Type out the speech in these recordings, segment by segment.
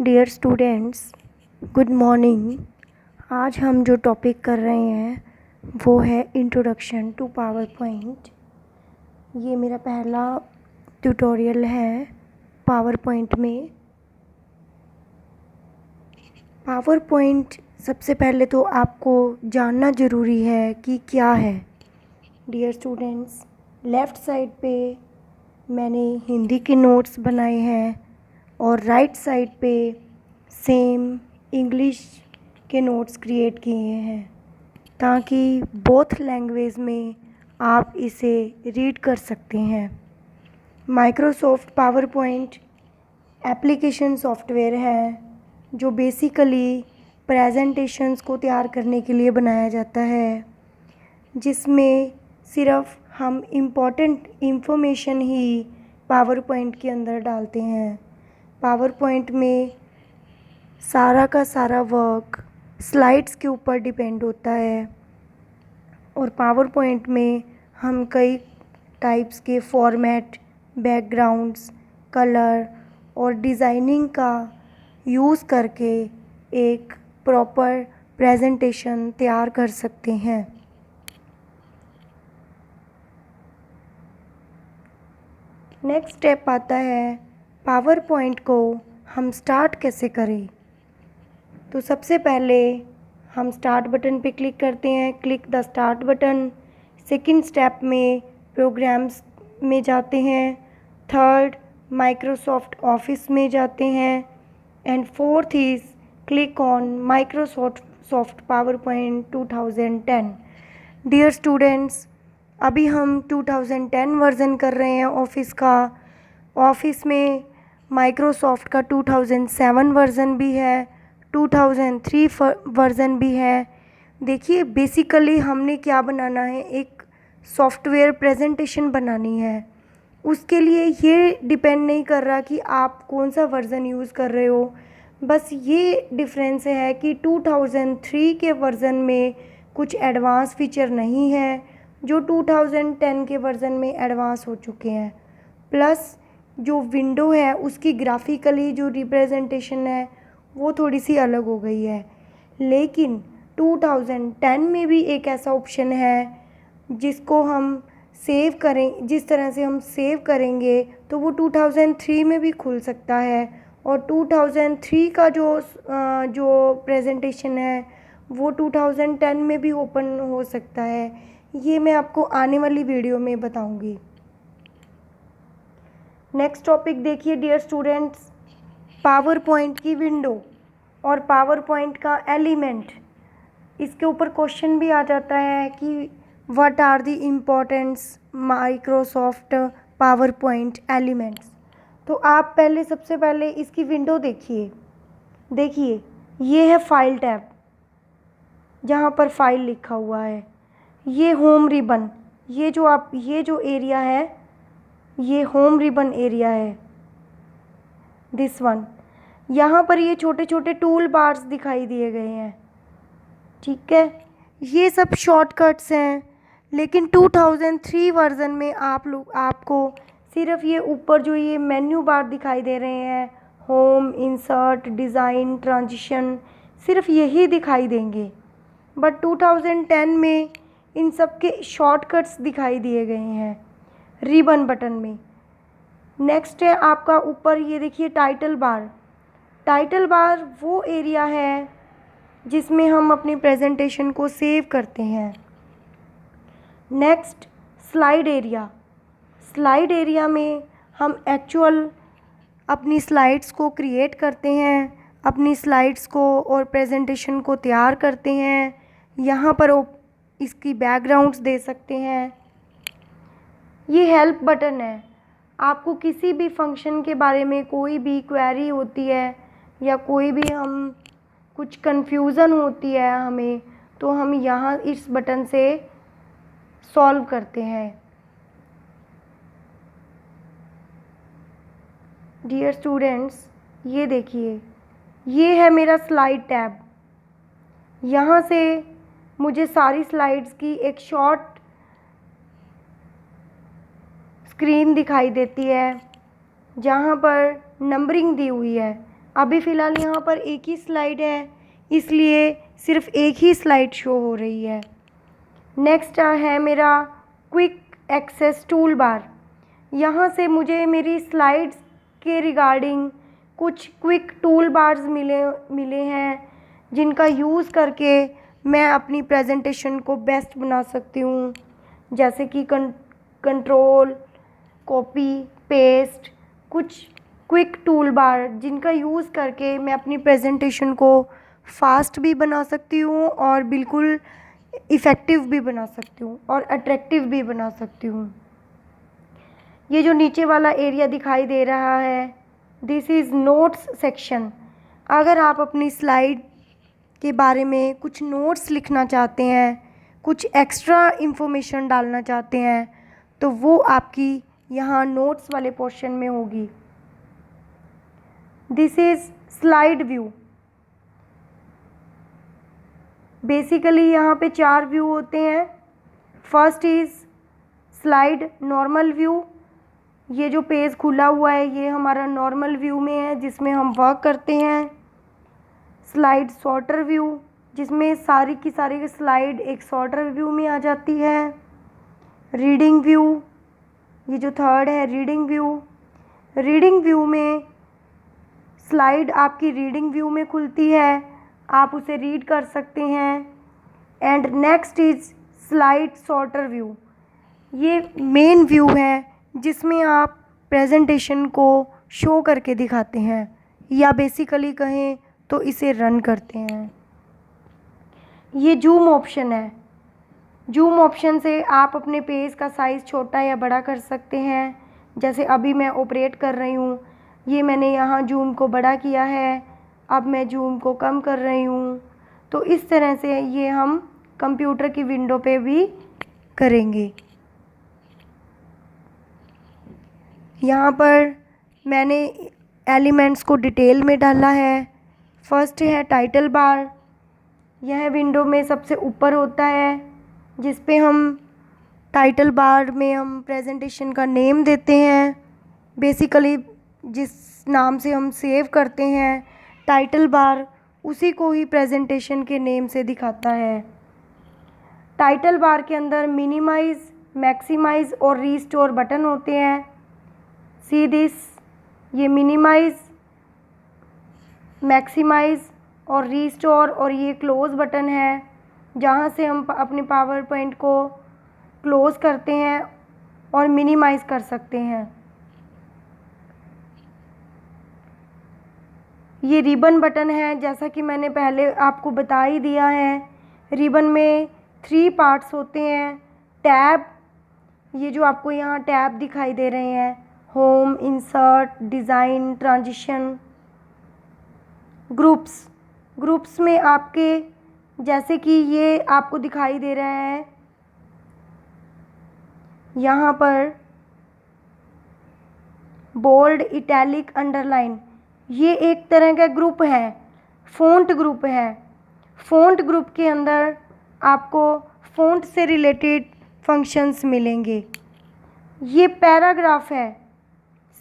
Dear students, good morning. आज हम जो टॉपिक कर रहे हैं वो है इंट्रोडक्शन टू पावर पॉइंट। ये मेरा पहला ट्यूटोरियल है पावर पॉइंट में। पावर पॉइंट सबसे पहले तो आपको जानना ज़रूरी है कि क्या है। डियर स्टूडेंट्स, लेफ़्ट साइड पे मैंने हिंदी के नोट्स बनाए हैं और राइट साइड पे सेम इंग्लिश के नोट्स क्रिएट किए हैं ताकि बोथ लैंग्वेज में आप इसे रीड कर सकते हैं। Microsoft power point application software है जो बेसिकली प्रेजेंटेशंस को तैयार करने के लिए बनाया जाता है, जिसमें सिर्फ हम इम्पोर्टेंट इंफॉर्मेशन ही पावर पॉइंट के अंदर डालते हैं। पावर पॉइंट में सारा का सारा वर्क स्लाइड्स के ऊपर डिपेंड होता है और पावर पॉइंट में हम कई टाइप्स के फॉर्मेट, बैकग्राउंड्स, कलर और डिज़ाइनिंग का यूज़ करके एक प्रॉपर प्रेजेंटेशन तैयार कर सकते हैं। नेक्स्ट स्टेप आता है पावर पॉइंट को हम स्टार्ट कैसे करें। तो सबसे पहले हम स्टार्ट बटन पे क्लिक करते हैं, click the start button. Second step में प्रोग्राम्स में जाते हैं, थर्ड माइक्रोसॉफ्ट ऑफिस में जाते हैं and fourth is click on Microsoft PowerPoint 2010। Dear students, अभी हम 2010 वर्ज़न कर रहे हैं ऑफिस का। ऑफिस में माइक्रोसॉफ्ट का 2007 वर्ज़न भी है, 2003 वर्ज़न भी है। देखिए, बेसिकली हमने क्या बनाना है, एक सॉफ्टवेयर प्रेजेंटेशन बनानी है। उसके लिए ये डिपेंड नहीं कर रहा कि आप कौन सा वर्ज़न यूज़ कर रहे हो, बस ये डिफरेंस है कि 2003 के वर्ज़न में कुछ एडवांस फीचर नहीं है जो 2010 के वर्ज़न में एडवांस हो चुके हैं। प्लस जो विंडो है उसकी ग्राफिकली जो रिप्रेजेंटेशन है वो थोड़ी सी अलग हो गई है। लेकिन 2010 में भी एक ऐसा ऑप्शन है जिसको हम सेव करें, जिस तरह से हम सेव करेंगे तो वो 2003 में भी खुल सकता है और 2003 का जो प्रेजेंटेशन है वो 2010 में भी ओपन हो सकता है। ये मैं आपको आने वाली वीडियो में बताऊंगी। नेक्स्ट टॉपिक देखिए डियर स्टूडेंट्स, पावर पॉइंट की विंडो और पावर पॉइंट का एलिमेंट। इसके ऊपर क्वेश्चन भी आ जाता है कि what are the importants Microsoft PowerPoint elements. तो आप पहले सबसे पहले इसकी विंडो देखिए ये है फाइल टैब, जहाँ पर फाइल लिखा हुआ है। ये होम रिबन, ये जो एरिया है ये होम रिबन एरिया है, दिस वन। यहाँ पर ये छोटे छोटे टूल बार्स दिखाई दिए गए हैं, ठीक है। ये सब शॉर्टकट्स हैं, लेकिन 2003 वर्ज़न में आपको सिर्फ ये ऊपर जो ये मेन्यू बार दिखाई दे रहे हैं, होम, इंसर्ट, डिज़ाइन, ट्रांजिशन, सिर्फ यही दिखाई देंगे। बट 2010 में इन सब के शॉर्टकट्स दिखाई दिए गए हैं रिबन बटन में। नेक्स्ट है आपका ऊपर ये देखिए टाइटल बार। टाइटल बार वो एरिया है जिसमें हम अपनी प्रेजेंटेशन को सेव करते हैं। Next slide area. Slide area में हम एक्चुअल अपनी स्लाइड्स को क्रिएट करते हैं, अपनी स्लाइड्स को और प्रेजेंटेशन को तैयार करते हैं। यहाँ पर इसकी बैकग्राउंड्स दे सकते हैं। ये हेल्प बटन है, आपको किसी भी फंक्शन के बारे में कोई भी क्वेरी होती है या कोई भी हम कुछ कन्फ्यूज़न होती है हमें, तो हम यहाँ इस बटन से सॉल्व करते हैं। डियर स्टूडेंट्स, ये देखिए ये है मेरा स्लाइड टैब। यहाँ से मुझे सारी स्लाइड्स की एक शॉर्ट स्क्रीन दिखाई देती है जहाँ पर नंबरिंग दी हुई है अभी फ़िलहाल यहाँ पर एक ही स्लाइड है, इसलिए सिर्फ एक ही स्लाइड शो हो रही है। नेक्स्ट है मेरा क्विक एक्सेस टूल बार। यहाँ से मेरी स्लाइड्स के रिगार्डिंग कुछ क्विक टूल बार्स मिले हैं, जिनका यूज़ करके मैं अपनी प्रेजेंटेशन को बेस्ट बना सकती हूँ। जैसे कि कंट्रोल, कॉपी, पेस्ट, कुछ क्विक टूल बार जिनका यूज़ करके मैं अपनी प्रेजेंटेशन को फास्ट भी बना सकती हूँ और बिल्कुल इफ़ेक्टिव भी बना सकती हूँ और अट्रैक्टिव भी बना सकती हूँ। ये जो नीचे वाला एरिया दिखाई दे रहा है, दिस इज़ नोट्स सेक्शन। अगर आप अपनी स्लाइड के बारे में कुछ नोट्स लिखना चाहते हैं, कुछ एक्स्ट्रा इन्फॉर्मेशन डालना चाहते हैं, तो वो आपकी यहाँ नोट्स वाले पोर्शन में होगी। This is slide view. Basically यहाँ पे 4 व्यू होते हैं। First is slide normal view. ये जो पेज खुला हुआ है ये हमारा नॉर्मल व्यू में है, जिसमें हम वर्क करते हैं। स्लाइड सॉर्टर व्यू, जिसमें सारी की सारी स्लाइड एक सॉर्टर व्यू में आ जाती है। रीडिंग व्यू, ये जो थर्ड है रीडिंग व्यू। रीडिंग व्यू में स्लाइड आपकी रीडिंग व्यू में खुलती है, आप उसे रीड कर सकते हैं। And next is slide sorter view. ये मेन व्यू है जिसमें आप प्रेजेंटेशन को शो करके दिखाते हैं, या बेसिकली कहें तो इसे रन करते हैं। ये जूम ऑप्शन है। जूम ऑप्शन से आप अपने पेज का साइज़ छोटा या बड़ा कर सकते हैं। जैसे अभी मैं ऑपरेट कर रही हूँ, ये मैंने यहाँ जूम को बड़ा किया है, अब मैं जूम को कम कर रही हूँ। तो इस तरह से ये हम कंप्यूटर की विंडो पे भी करेंगे। यहाँ पर मैंने एलिमेंट्स को डिटेल में डाला है। फर्स्ट है टाइटल बार। यह विंडो में सबसे ऊपर होता है, जिस पे हम टाइटल बार में हम प्रेजेंटेशन का नेम देते हैं। बेसिकली जिस नाम से हम सेव करते हैं टाइटल बार, उसी को ही प्रेजेंटेशन के नेम से दिखाता है। टाइटल बार के अंदर मिनिमाइज़, मैक्सिमाइज़ और रीस्टोर बटन होते हैं। सी दिस, ये मिनिमाइज़, मैक्सिमाइज़ और रीस्टोर, और ये क्लोज़ बटन है, जहाँ से हम अपने पावर पॉइंट को क्लोज़ करते हैं और मिनिमाइज़ कर सकते हैं। ये रिबन बटन है, जैसा कि मैंने पहले आपको बता ही दिया है। रिबन में 3 पार्ट्स होते हैं। टैब, ये जो आपको यहाँ टैब दिखाई दे रहे हैं, home, insert, design, transition. Groups, groups में आपके जैसे कि ये आपको दिखाई दे रहा है यहाँ पर बोल्ड, इटैलिक, अंडरलाइन, ये एक तरह का ग्रुप है, फ़ॉन्ट ग्रुप है। फ़ॉन्ट ग्रुप के अंदर आपको फ़ॉन्ट से रिलेटेड फंक्शंस मिलेंगे। ये पैराग्राफ है,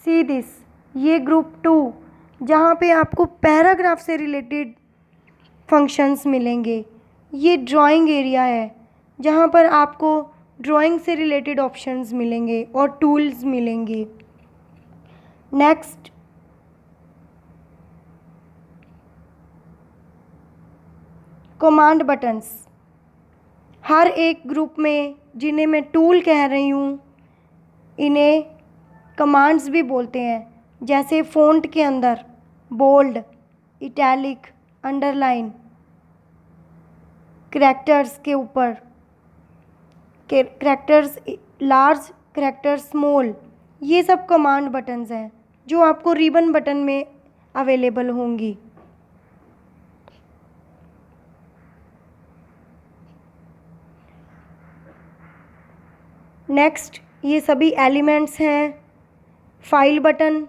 सी दिस, ये ग्रुप 2, जहाँ पे आपको पैराग्राफ से रिलेटेड फंक्शंस मिलेंगे। ये ड्राइंग एरिया है, जहाँ पर आपको ड्राइंग से रिलेटेड ऑप्शंस मिलेंगे और टूल्स मिलेंगे। Next, command buttons. हर एक ग्रुप में, जिन्हें मैं टूल कह रही हूँ, इन्हें कमांड्स भी बोलते हैं। जैसे फ़ॉन्ट के अंदर बोल्ड, इटैलिक, अंडरलाइन, करैक्टर्स के ऊपर करैक्टर्स लार्ज, करैक्टर स्मॉल, ये सब कमांड बटन्स हैं जो आपको रिबन बटन में अवेलेबल होंगी। नेक्स्ट, ये सभी एलिमेंट्स हैं। फाइल बटन,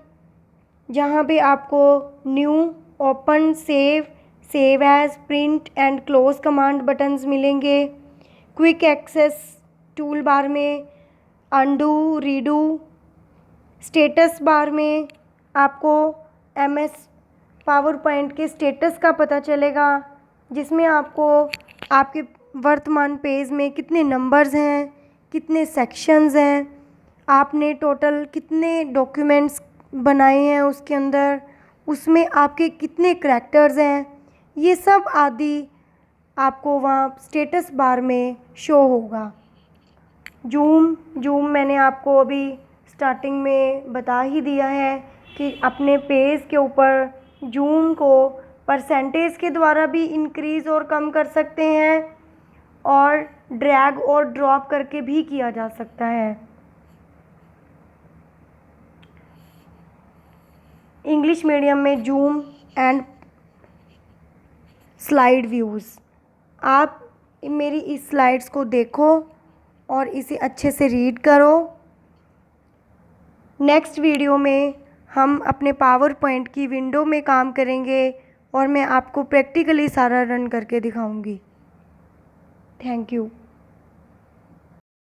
जहाँ पे आपको new, open, save, save as, print and close command buttons मिलेंगे। क्विक एक्सेस टूल बार में अंडू, रीडू। स्टेटस बार में आपको MS पावर पॉइंट के स्टेटस का पता चलेगा, जिसमें आपको आपके वर्तमान पेज में कितने नंबर्स हैं, कितने सेक्शंस हैं, आपने टोटल कितने डॉक्यूमेंट्स बनाए हैं उसके अंदर, उसमें आपके कितने करैक्टर्स हैं, ये सब आदि आपको वहाँ स्टेटस बार में शो होगा। जूम मैंने आपको अभी स्टार्टिंग में बता ही दिया है कि अपने पेज के ऊपर जूम को परसेंटेज के द्वारा भी इंक्रीज़ और कम कर सकते हैं और ड्रैग और ड्रॉप करके भी किया जा सकता है। इंग्लिश मीडियम में जूम एंड स्लाइड व्यूज़। आप मेरी इस स्लाइड्स को देखो और इसे अच्छे से रीड करो। नेक्स्ट वीडियो में हम अपने पावर पॉइंट की विंडो में काम करेंगे और मैं आपको प्रैक्टिकली सारा रन करके दिखाऊंगी। Thank you.